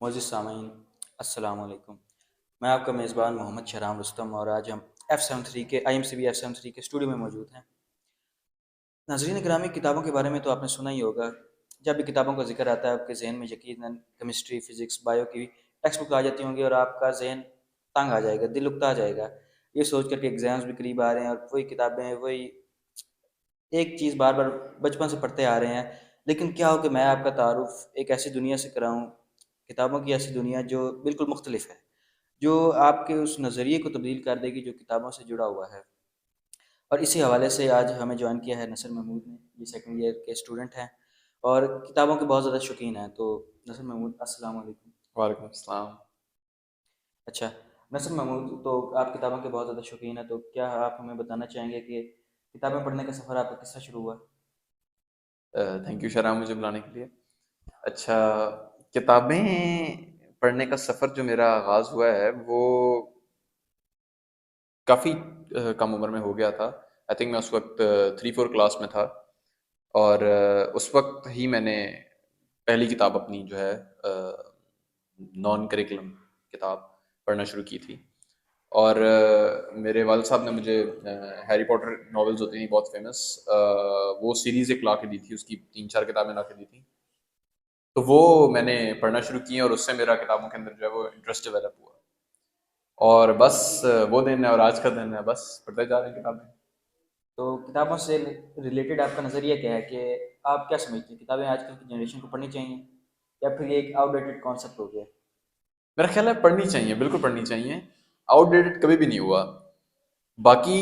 मोअज़्ज़िज़ सामीन अस्सलाम वालेकुम। मैं आपका मेज़बान मोहम्मद शहराम रुस्तम और आज हम F73 के IMCB F73 के स्टूडियो में मौजूद हैं। नाज़रीन गिरामी, किताबों के बारे में तो आपने सुना ही होगा। जब भी किताबों का ज़िक्र आता है आपके ज़हन में यकीनन केमिस्ट्री, फ़िज़िक्स, बायो की टेक्स्ट बुक आ जाती होंगी और आपका ज़हन तंग आ जाएगा, दिल उकता जाएगा। ये सोच कर के एग्ज़ाम्स भी करीब आ रहे हैं और वही किताबें, वही एक चीज़ बार-बार बचपन से पढ़ते आ रहे हैं। लेकिन क्या हो कि मैं आपका तारुफ़ एक ऐसी दुनिया से कराऊँ, किताबों की ऐसी दुनिया जो बिल्कुल मुख्तलिफ़ है। जो आपके उस नज़रिए को तब्दील कर देगी जो किताबों से जुड़ा हुआ है। और इसी हवाले से आज हमें जॉइन किया है नसर महमूद ने, ये सेकंड ईयर के स्टूडेंट हैं और किताबों के बहुत ज़्यादा शौकीन हैं। तो नसर महमूद, अस्सलाम वालेकुम। वालेकुम अस्सलाम। अच्छा, नसर महमूद, तो आप किताबों के बहुत ज़्यादा शौकीन हैं, तो क्या आप हमें बताना चाहेंगे कि किताबें पढ़ने का सफ़र आपका किस तरह शुरू हुआ? थैंक यू शराम मुझे बुलाने के लिए। अच्छा, किताबें पढ़ने का सफ़र जो मेरा आगाज़ हुआ है वो काफ़ी कम उम्र में हो गया था। आई थिंक मैं उस वक्त 3-4 क्लास में था और उस वक्त ही मैंने पहली किताब अपनी जो है नॉन करिकुलम किताब पढ़ना शुरू की थी। और मेरे वालिद साहब ने मुझे हैरी पॉटर नॉवेल्स होती थी बहुत फेमस, वो सीरीज़ एक ला के दी थी, उसकी 3-4 किताबें ला के दी थी। तो वो मैंने पढ़ना शुरू की और उससे मेरा किताबों के अंदर जो है वो इंटरेस्ट डेवलप हुआ। और बस वो दिन है और आज का दिन है, बस पढ़ते जा रहे हैं किताबें। तो किताबों से रिलेटेड आपका नज़रिया क्या है कि आप क्या समझते हैं, किताबें आजकल की जनरेशन को पढ़नी चाहिए या फिर ये एक आउटडेटेड कॉन्सेप्ट हो गया? मेरा ख्याल है पढ़नी चाहिए, बिल्कुल पढ़नी चाहिए। आउटडेटेड कभी भी नहीं हुआ। बाकी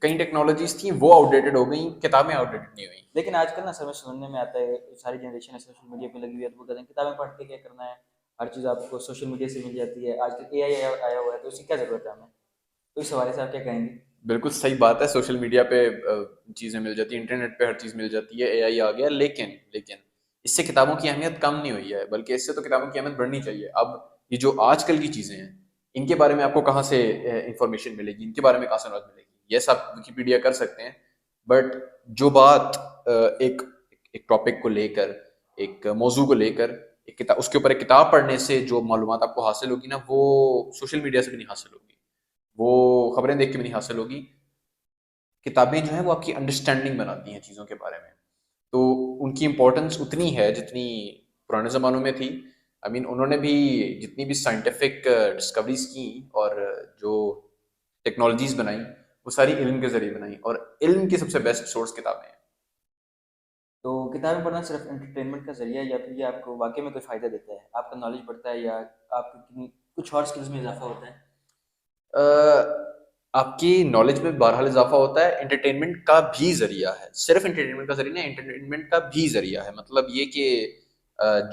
कई टेक्नोलॉजीज थी वो आउटडेटेड हो गई, किताबें आउटडेटेड नहीं हुई। लेकिन आजकल ना समय सुनने में आता है, सारी जनरेशन है सोशल मीडिया पे लगी हुई है, तो वो कहते हैं किताबें पढ़ के क्या करना है, हर चीज़ आपको सोशल मीडिया से मिल जाती है, आजकल एआई आया हुआ है, तो उसकी क्या ज़रूरत है हमें? तो इस हवाले से आप क्या कहेंगे? बिल्कुल सही बात है, सोशल मीडिया पे चीज़ें मिल जाती हैं, इंटरनेट पे हर चीज़ मिल जाती है, एआई आ गया। लेकिन लेकिन इससे किताबों की अहमियत कम नहीं हुई है, बल्कि इससे तो किताबों की अहमियत बढ़नी चाहिए। अब ये जो आजकल की चीज़ें हैं, इनके बारे में आपको कहाँ से इंफॉर्मेशन मिलेगी, इनके बारे में कहाँ से नॉलेज मिलेगी? ये सब विकिपीडिया कर सकते हैं, बट जो बात एक एक टॉपिक को लेकर, एक मौजू को लेकर, एक किताब, उसके ऊपर एक किताब पढ़ने से जो मालूमात आपको हासिल होगी ना, वो सोशल मीडिया से भी नहीं हासिल होगी, वो खबरें देख के भी नहीं हासिल होगी। किताबें जो हैं वो आपकी अंडरस्टैंडिंग बनाती हैं चीज़ों के बारे में। तो उनकी इम्पोर्टेंस उतनी है जितनी पुराने ज़मानों में थी। आई मीन उन्होंने भी जितनी भी साइंटिफिक डिस्कवरीज की और जो टेक्नोलॉजीज बनाई, वो सारी इल्म के ज़रिए बनाई, और इल्म की सबसे बेस्ट सोर्स किताबें हैं। तो किताबें पढ़ना सिर्फ एंटरटेनमेंट का जरिया है या फिर ये आपको वाकई में कोई फ़ायदा देता है, आपका नॉलेज बढ़ता है या आपकी कुछ और स्किल्स में इजाफा होता है? अ, आपकी नॉलेज में बहरहाल इजाफा होता है, एंटरटेनमेंट का भी ज़रिया है। सिर्फ एंटरटेनमेंट का ज़रिया नहीं, एंटरटेनमेंट का भी ज़रिया है। मतलब ये कि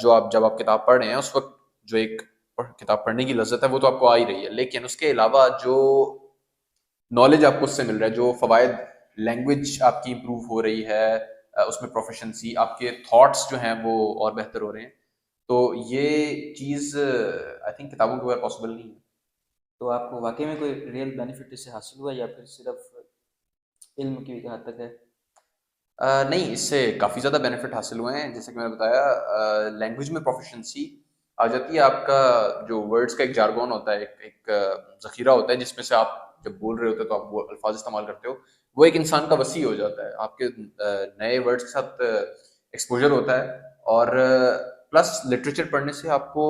जो आप जब आप किताब पढ़ रहे हैं उस वक़्त जो एक किताब पढ़ने की लज़्ज़त है वो तो आपको आ ही रही है। लेकिन उसके अलावा जो नॉलेज आपको उससे मिल रहा है, जो फ़वाइद, लैंग्वेज आपकी इम्प्रूव हो रही है, उसमें प्रोफ़िशिएंसी, आपके थॉट्स जो हैं वो और बेहतर हो रहे हैं। तो ये चीज़ आई थिंक किताबों के बगैर पॉसिबल नहीं है। तो आपको वाकई में कोई रियल बेनिफिट इससे हासिल हुआ या फिर सिर्फ इल्म की हद तक है? नहीं, इससे काफ़ी ज़्यादा बेनिफिट हासिल हुए हैं। जैसे कि मैंने बताया, लैंग्वेज में प्रोफिशिएंसी आ जाती है। आपका जो वर्ड्स का एक जार्गन होता है, एक एक ज़ख़ीरा होता है जिसमें से आप जब बोल रहे होते हो तो आप वो अल्फ़ाज़ इस्तेमाल करते हो, वो एक इंसान का वसी हो जाता है। आपके नए वर्ड्स के साथ एक्सपोज़र होता है। और प्लस लिटरेचर पढ़ने से आपको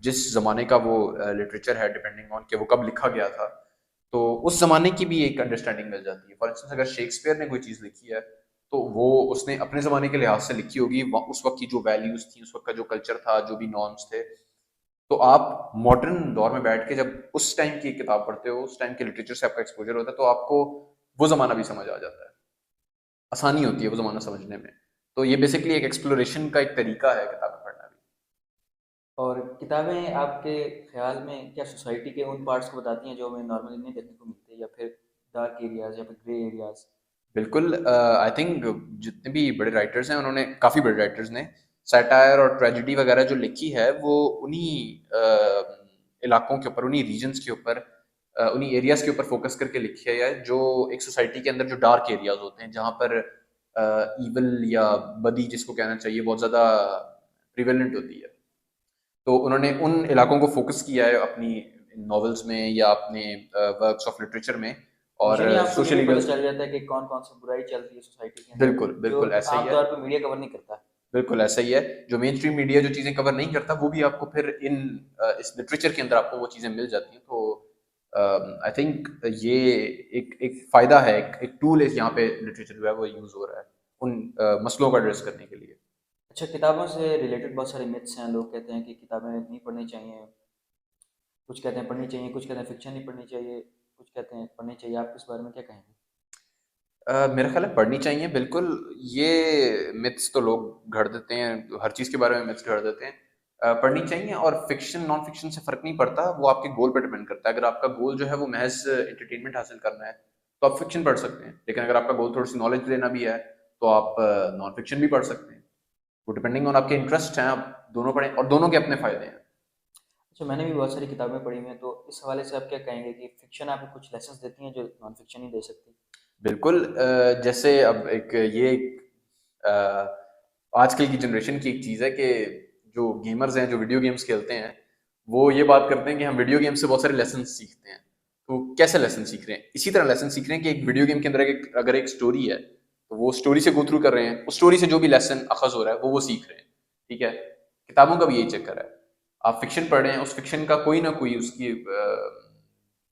जिस ज़माने का वो लिटरेचर है, डिपेंडिंग ऑन कि वो कब लिखा गया था, तो उस ज़माने की भी एक अंडरस्टैंडिंग मिल जाती है। फॉर इंस्टेंस अगर शेक्सपियर ने कोई चीज़ लिखी है, तो वो उसने अपने ज़माने के लिहाज से लिखी होगी, उस वक्त की जो वैल्यूज़ थी, उस वक्त का जो कल्चर था, जो भी नॉर्म्स थे। तो आप मॉडर्न दौर में बैठ के जब उस टाइम की किताब पढ़ते हो, उस टाइम के लिटरेचर से आपका एक्सपोजर होता है, तो आपको वो ज़माना भी समझ आ जाता है। आसानी होती है वो ज़माना समझने में। तो ये बेसिकली एक एक्सप्लोरेशन का एक तरीका है किताबें पढ़ना भी। और किताबें आपके ख्याल में क्या सोसाइटी के उन पार्ट्स को बताती हैं जो हमें नॉर्मली नहीं देखने को मिलते, या फिर डार्क एरियाज या फिर ग्रे एरियाज? बिल्कुल, आई थिंक जितने भी बड़े राइटर्स हैं, उन्होंने, काफ़ी बड़े राइटर्स ने सैटायर और ट्रेजेडी वगैरह जो लिखी है, वो उन्हीं इलाकों के ऊपर, उन्हीं रीजन्स के ऊपर, उन्हीं एरियाज के ऊपर फोकस करके लिखी है, जो एक सोसाइटी के अंदर जो डार्क एरियाज होते हैं, जहाँ पर ईवल या बदी जिसको कहना चाहिए बहुत ज़्यादा प्रिवेलेंट होती है। तो उन्होंने उन इलाकों को फोकस किया है अपनी नॉवेल्स में या अपने वर्क्स ऑफ लिटरेचर में, और यानी आपको ये सोशल भी पता इविल्स। चल जाता है कि कौन-कौन सी बुराई चल रही है सोसाइटी के अंदर, बिल्कुल, जो बिल्कुल ऐसा ही आम है। तौर पे मीडिया कवर नहीं करता। बिल्कुल ऐसा ही है। जो मेन स्ट्रीम मीडिया जो चीज़ें कवर नहीं करता, वो भी आपको फिर इस लिटरेचर के अंदर आपको वो चीज़ें मिल जाती हैं। तो आई थिंक ये एक एक फ़ायदा है, एक टूल है यहाँ पे लिटरेचर जो है वो यूज़ हो रहा है, उन मसलों को एड्रेस करने के लिए। अच्छा, किताबों से रिलेटेड बहुत सारे मिथ्स हैं, लोग कहते हैं कि किताबें नहीं पढ़नी चाहिए, कुछ कहते हैं पढ़नी चाहिए, कुछ कहते हैं फ़िक्शन नहीं पढ़नी चाहिए, कुछ कहते हैं पढ़नी चाहिए। आप इस बारे में क्या कहेंगे? मेरा ख़्याल है पढ़नी चाहिए बिल्कुल। ये मिथ्स तो लोग गढ़ देते हैं, हर चीज़ के बारे में मिथ्स गढ़ देते हैं। पढ़नी चाहिए, और फ़िक्शन, नॉन फ़िक्शन से फ़र्क नहीं पड़ता, वो आपके गोल पे डिपेंड करता है। अगर आपका गोल जो है वो महज़ एंटरटेनमेंट हासिल करना है, तो आप फ़िक्शन पढ़ सकते हैं। लेकिन अगर आपका गोल थोड़ी-सी नॉलेज लेना भी है, तो आप नॉन फ़िक्शन भी पढ़ सकते हैं। वो डिपेंडिंग ऑन आपके इंटरेस्ट हैं, आप दोनों पढ़ें, और दोनों के अपने फ़ायदे हैं। अच्छा, मैंने भी बहुत सारी किताबें पढ़ी हुई हैं, तो इस हवाले से आप क्या कहेंगे कि फ़िक्शन आपको कुछ लेसन्स देती हैं जो नॉन फ़िक्शन नहीं दे सकती? बिल्कुल। जैसे अब अ, आजकल की जनरेशन की एक चीज़ है कि जो गेमर्स हैं, जो वीडियो गेम्स खेलते हैं, वो ये बात करते हैं कि हम वीडियो गेम से बहुत सारे लेसन सीखते हैं। तो कैसे लेसन सीख रहे हैं? इसी तरह लेसन सीख रहे हैं कि एक वीडियो गेम के अंदर अगर एक स्टोरी है, तो वो स्टोरी से गो थ्रू कर रहे हैं, उस स्टोरी से जो भी लेसन अखज़ हो रहा है, वो सीख रहे हैं। ठीक है? किताबों का भी यही चक्कर है। आप फ़िक्शन पढ़ रहे हैं, उस फ़िक्शन का कोई ना कोई उसकी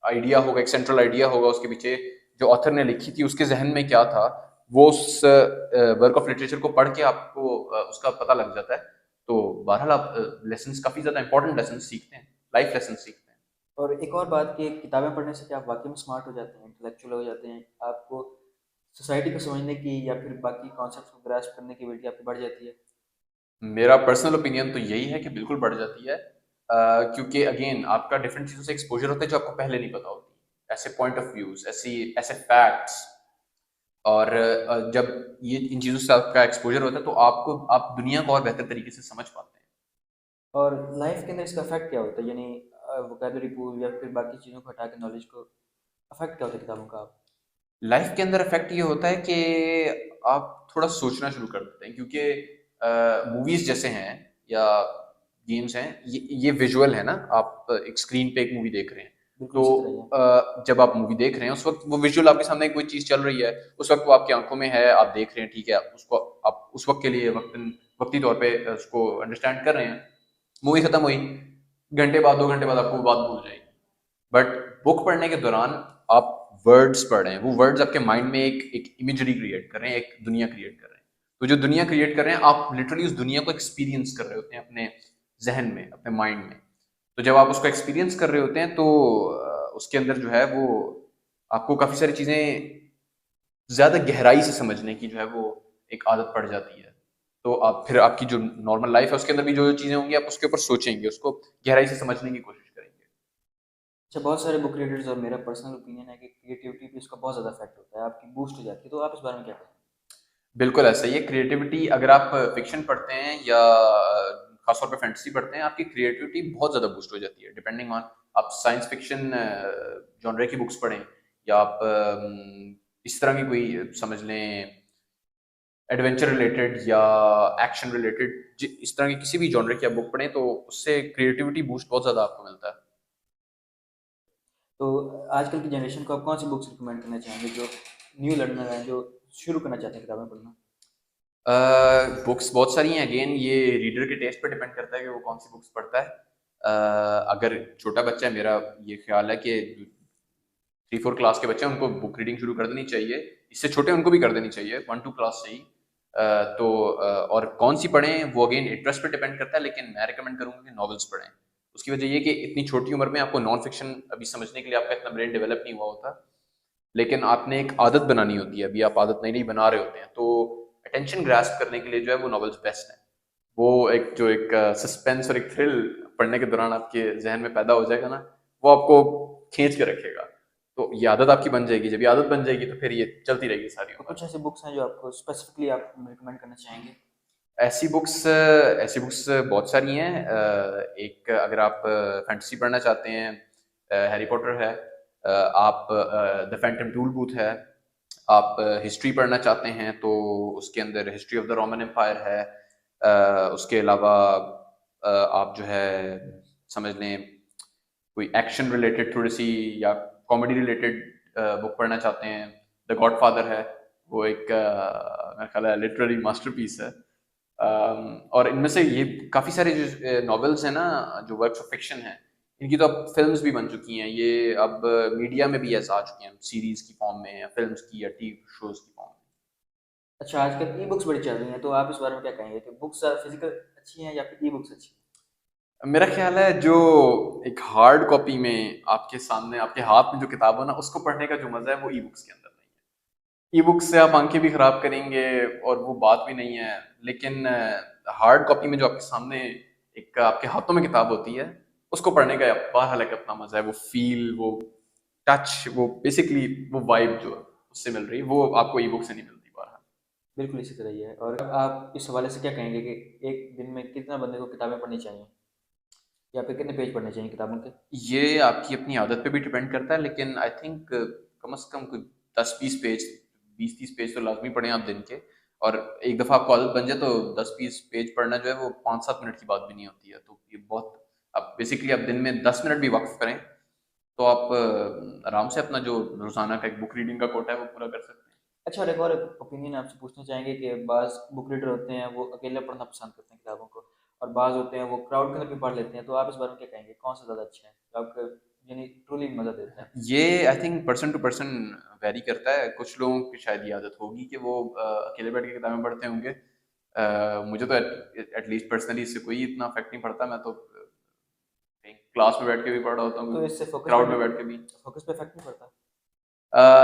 आइडिया होगा, एक सेंट्रल आइडिया होगा उसके पीछे, जो ऑथर ने लिखी थी उसके ज़हन में क्या था, वो उस वर्क ऑफ लिटरेचर को पढ़ के आपको उसका पता लग जाता है। तो बहरहाल आप लेसन्स, काफ़ी ज़्यादा इंपॉर्टेंट लेसन्स सीखते हैं, लाइफ लेसन्स सीखते हैं। और एक और बात कि किताबें पढ़ने से क्या आप वाक़ई में स्मार्ट हो जाते हैं, इंटेलेक्चुअल हो जाते हैं? आपको सोसाइटी को समझने की या फिर बाकी कॉन्सेप्ट्स को ग्रास्प करने की एबिलिटी आपकी बढ़ जाती है? मेरा पर्सनल ओपिनियन तो यही है कि बिल्कुल बढ़ जाती है, क्योंकि अगेन आपका डिफरेंट चीज़ों से एक्सपोजर होता है जो आपको पहले नहीं पता होती। ऐसे पॉइंट ऑफ व्यूज़, ऐसी ऐसे फैक्ट्स, और जब ये इन चीज़ों से आपका एक्सपोजर होता है, तो आप दुनिया को और बेहतर तरीके से समझ पाते हैं। और लाइफ़ के अंदर इसका इफ़ेक्ट क्या होता है? यानी वोकैब्युलरी पूल या फिर बाकी चीज़ों को हटा के नॉलेज को इफ़ेक्ट क्या होता है किताबों का आप? लाइफ के अंदर इफेक्ट ये होता है कि आप थोड़ा सोचना शुरू कर देते हैं, क्योंकि मूवीज जैसे हैं या गेम्स हैं, ये विजुअल है ना, आप एक स्क्रीन पे एक मूवी देख रहे हैं। बिल्कुल तो इसी तरह ही है। जब आप मूवी देख रहे हैं, उस वक्त वो विजुअल आपके सामने कोई चीज चल रही है, उस वक्त वो आपकी आंखों में है, आप देख रहे हैं, ठीक है, आप उस वक्त के लिए वक्ती तौर पे उसको अंडरस्टैंड कर रहे हैं। मूवी खत्म हुई, घंटे बाद, 2 घंटे बाद आपको वो बात भूल जाएगी। बट बुक पढ़ने के दौरान आप वर्ड्स पढ़ रहे हैं, वो वर्ड्स आपके माइंड में एक एक इमेजरी क्रिएट कर रहे हैं, एक दुनिया क्रिएट कर रहे हैं। तो जो दुनिया क्रिएट कर रहे हैं, आप लिटरली उस दुनिया को एक्सपीरियंस कर रहे होते हैं अपने जहन में, अपने माइंड में। तो जब आप उसको एक्सपीरियंस कर रहे होते हैं, तो उसके अंदर जो है वो आपको काफ़ी सारी चीज़ें ज़्यादा गहराई से समझने की जो है वो एक आदत पड़ जाती है। तो आप फिर आपकी जो नॉर्मल लाइफ है उसके अंदर भी जो जो चीज़ें होंगी, आप उसके ऊपर सोचेंगे, उसको गहराई से समझने की कोशिश करेंगे। अच्छा, बहुत सारे बुक रीडर्स और मेरा पर्सनल ओपिनियन है कि क्रिएटिविटी पे इसका बहुत ज़्यादा इफ़ेक्ट होता है, आपकी बूस्ट हो जाती है, तो आप इस बारे में क्या कहें? बिल्कुल ऐसा ही है। क्रिएटिविटी, अगर आप फ़िक्शन पढ़ते हैं या ख़ास तौर पे फैंटेसी पढ़ते हैं, आपकी क्रिएटिविटी बहुत ज़्यादा बूस्ट हो जाती है, डिपेंडिंग ऑन आप साइंस फ़िक्शन जॉनर की बुक्स पढ़ें, या आप इस तरह की कोई समझ लें एडवेंचर रिलेटेड या एक्शन रिलेटेड, इस तरह की किसी भी जॉनर की आप बुक पढ़ें, तो उससे क्रिएटिविटी बूस्ट बहुत ज़्यादा आपको मिलता है। तो आजकल की जनरेशन को आप कौन सी बुक्स रिकमेंड करना चाहेंगे जो न्यू लर्नर हैं, जो शुरू करना चाहते हैं किताबें पढ़ना? बुक्स बहुत सारी हैं, अगेन ये रीडर के टेस्ट पर डिपेंड करता है कि वो कौन सी बुक्स पढ़ता है। अगर छोटा बच्चा है, मेरा ये ख्याल है कि 3-4 क्लास के बच्चे हैं, उनको बुक रीडिंग शुरू कर देनी चाहिए। इससे छोटे उनको भी कर देनी चाहिए, 1-2 क्लास से ही। और कौन सी पढ़ें, वो अगेन इंटरेस्ट पे डिपेंड करता है, लेकिन मैं रिकमेंड करूँगा कि नॉवेल्स पढ़ें। उसकी वजह ये कि इतनी छोटी उम्र में आपको नॉन फिक्शन अभी समझने के लिए आपका इतना ब्रेन डेवलप नहीं हुआ होता, लेकिन आपने एक आदत बनानी होती है, अभी आप आदत नई नई बना रहे होते हैं, तो अटेंशन ग्रास्प करने के लिए जो है वो नॉवेल्स बेस्ट है। वो एक सस्पेंस और एक थ्रिल पढ़ने के दौरान आपके जहन में पैदा हो जाएगा ना, वो आपको खींच के रखेगा। तो ये आदत आपकी बन जाएगी, जब ये आदत बन जाएगी तो फिर ये चलती रहेगी सारी तो उम्र। कुछ ऐसी बुक्स हैं जो आपको स्पेसिफिकली आप रिकमेंड करना चाहेंगे? ऐसी बुक्स बहुत सारी हैं। एक, अगर आप फैंटेसी पढ़ना चाहते हैं, हैरी पॉटर है। आप द फैंटम टूल बूथ है। आप हिस्ट्री पढ़ना चाहते हैं, तो उसके अंदर history of the Roman empire है। उसके अलावा आप जो है समझ लें कोई एक्शन रिलेटेड थोड़ी सी या कॉमेडी रिलेटेड बुक पढ़ना चाहते हैं, द गॉडफादर है, वो एक मेरा ख्याल है लिटरेरी मास्टरपीस है। और इनमें से ये काफ़ी सारे जो नॉवेल्स हैं ना, जो वर्क्स ऑफ फिक्शन हैं, इनकी तो अब फिल्म्स भी बन चुकी हैं, ये अब मीडिया में भी ऐसा आ चुकी हैं, सीरीज की फॉर्म में या फिल्म्स की या टीवी शोज की फॉर्म में। अच्छा, आजकल ई बुक्स बड़ी चल रही हैं, तो आप इस बारे में क्या कहेंगे कि बुक्स फिजिकल अच्छी हैं या फिर ई बुक्स अच्छी हैं? मेरा ख्याल है जो एक हार्ड कॉपी में आपके सामने आपके हाथ में जो किताब हो ना, उसको पढ़ने का जो मजा है वो ई बुक्स के अंदर नहीं है। ई बुक्स से आप आंखें भी खराब करेंगे और वो बात भी नहीं है, लेकिन हार्ड कॉपी में जो आपके सामने एक आपके हाथों में किताब होती है, उसको पढ़ने का बहरहाल एक अपना मजा है, वो फील, वो टच, वो बेसिकली वो वाइब जो है उससे मिल रही है, वो आपको ई बुक से नहीं मिलती बहरहाल। बिल्कुल इसी तरह ही है। और आप इस हवाले से क्या कहेंगे कि एक दिन में कितना बंदे को किताबें पढ़नी चाहिए या फिर कितने पेज पढ़ने चाहिए किताबों के? ये आपकी अपनी आदत पे भी डिपेंड करता है, लेकिन आई थिंक कम से कम कोई 10-20 पेज, 20-30 पेज तो लाजमी पढ़ें आप दिन के। और एक दफ़ा आपको आदत बन जाए तो 10-20 पेज पढ़ना जो है वो 5-7 मिनट की बात भी नहीं होती है, तो ये बहुत, आप बेसिकली आप दिन में 10 मिनट भी वक्फ करें तो आप आराम से अपना जो रोजाना का एक बुक रीडिंग का कोटा है वो पूरा कर सकते हैं। अच्छा, और एक और ओपिनियन आपसे पूछना चाहेंगे कि बाज़ बुक रीडर होते हैं वो अकेले पढ़ना पसंद करते हैं किताबों को, और बाज़ होते हैं वो क्राउड के अंदर भी पढ़ लेते हैं, तो आप इस बारे में क्या कहेंगे कौन सा ज़्यादा अच्छा है जो आपको यानी ट्रूली मज़ा देता है? ये I think person to person vary करता है, कुछ लोगों की शायद ये आदत होगी कि वो अकेले बैठ के किताबें पढ़ते होंगे। मुझे तो एटलीस्ट पर्सनली इससे कोई इतना इफेक्ट नहीं पड़ता, मैं तो क्लास में बैठ के भी पढ़ रहा होता तो हूँ, इससे क्राउड में बैठ के भी। फोकस पे इफेक्ट नहीं पड़ता?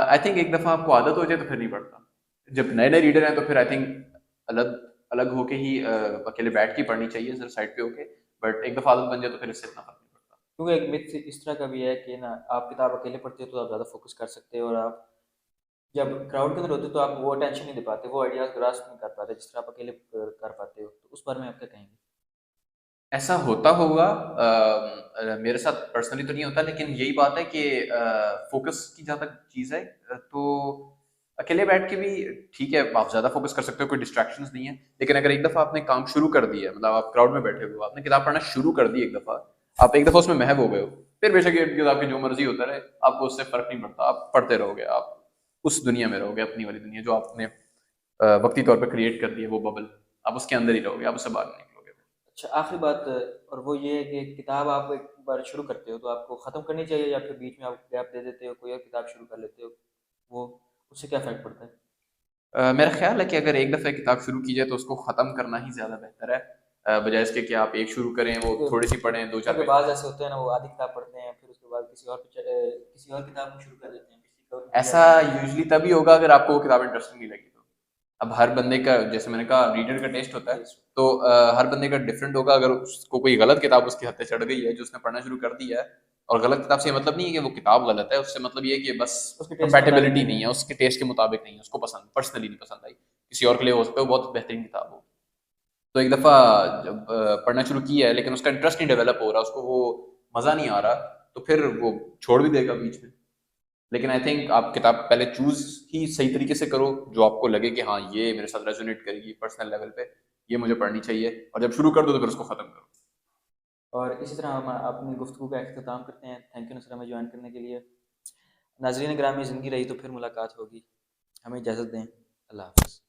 आई थिंक एक दफ़ा आपको आदत हो जाए तो फिर नहीं पड़ता। जब नए नए रीडर हैं तो फिर आई थिंक अलग अलग होके ही अकेले बैठ के ही पढ़नी चाहिए, सिर्फ साइड पे होके। बट एक दफ़ा आदत बन जाए तो फिर इससे इतना फर्क नहीं पड़ता। क्योंकि एक मिथ इस तरह का भी है कि ना, आप किताब अकेले पढ़ते हो तो आप ज़्यादा फोकस कर सकते हो, और आप जब क्राउड के अंदर होते हो तो आप वो अटेंशन नहीं दे पाते, वो आइडियाज़ ग्रास्प नहीं कर पाते जिस तरह आप अकेले कर पाते हो, तो उस बारे में आप क्या कहेंगे? ऐसा होता होगा, मेरे साथ पर्सनली तो नहीं होता, लेकिन यही बात है कि फोकस की जहाँ तक चीज़ है, तो अकेले बैठ के भी ठीक है, आप ज़्यादा फोकस कर सकते हो, कोई डिस्ट्रैक्शंस नहीं है। लेकिन अगर एक दफ़ा आपने काम शुरू कर दिया है, मतलब आप क्राउड में बैठे हो, आपने किताब पढ़ना शुरू कर दी एक दफ़ा, आप एक दफ़ा उसमें महव हो गए हो, फिर बेशक ये किताब की जो मर्जी होता रहे, आपको उससे फ़र्क नहीं पड़ता, आप पढ़ते रहोगे, आप उस दुनिया में रहोगे, अपनी वाली दुनिया जो आपने वक्ती तौर पर क्रिएट कर दी है, वो बबल, आप उसके अंदर ही रहोगे, आप उससे बाहर नहीं निकलोगे। अच्छा, आखिरी बात, और वो ये है कि किताब आप एक बार शुरू करते हो तो आपको ख़त्म करनी चाहिए या फिर बीच में आप गैप दे देते हो, कोई और किताब शुरू कर लेते हो, वो उससे क्या फ़र्क पड़ता है? मेरा ख्याल है कि अगर एक दफ़ा किताब शुरू की जाए तो उसको ख़त्म करना ही ज़्यादा बेहतर है, बजाय इसके कि आप एक शुरू करें, वो क्योंकि थोड़ी सी पढ़ें, दो चार क्योंकि पेज बाज़ पढ़ें। ऐसे होते हैं ना, वो आधी किताब पढ़ते हैं फिर उसके बाद किसी और किताब को शुरू कर देते हैं, किसी और की ऐसा जाती हैं। यूजली तभी होगा अगर आपको वो किताब इंटरेस्टिंग नहीं लगी तो। अब हर बंदे का, जैसे मैंने कहा, रीडर का टेस्ट होता है, टेस्ट। तो हर बंदे का डिफरेंट होगा। अगर उसको कोई गलत किताब उसके हत्थे चढ़ गई है जो उसने पढ़ना शुरू कर दिया है, और गलत किताब से ये मतलब नहीं है कि वो किताब गलत है, उससे मतलब ये है कि बस उसके टेस्ट के मुताबिक कंपेटेबिलिटी नहीं नहीं है। है, उसके टेस्ट के मुताबिक नहीं है, उसको पसंद पर्सनली नहीं पसंद आई, किसी और के लिए हो सकता है वो बहुत बेहतरीन किताब हो। तो एक दफ़ा जब पढ़ना शुरू किया है लेकिन उसका इंटरेस्ट नहीं डेवलप हो रहा, उसको वो मज़ा नहीं आ रहा, तो फिर वो छोड़ भी देगा बीच में। लेकिन आई थिंक आप किताब पहले चूज ही सही तरीके से करो, जो आपको लगे कि हाँ ये मेरे साथ रेजोनेट करेगी पर्सनल लेवल पे, ये मुझे पढ़नी चाहिए, और जब शुरू कर दो तो फिर उसको ख़त्म करो। और इसी तरह हम अपनी गुफ्तगू का अख्ताम करते हैं। थैंक यू नसर, हमें ज्वाइन करने के लिए। नाजरीन ग्रामी, ज़िंदगी रही तो फिर मुलाकात होगी। हमें इजाज़त दें। अल्लाह हाफ़िज़।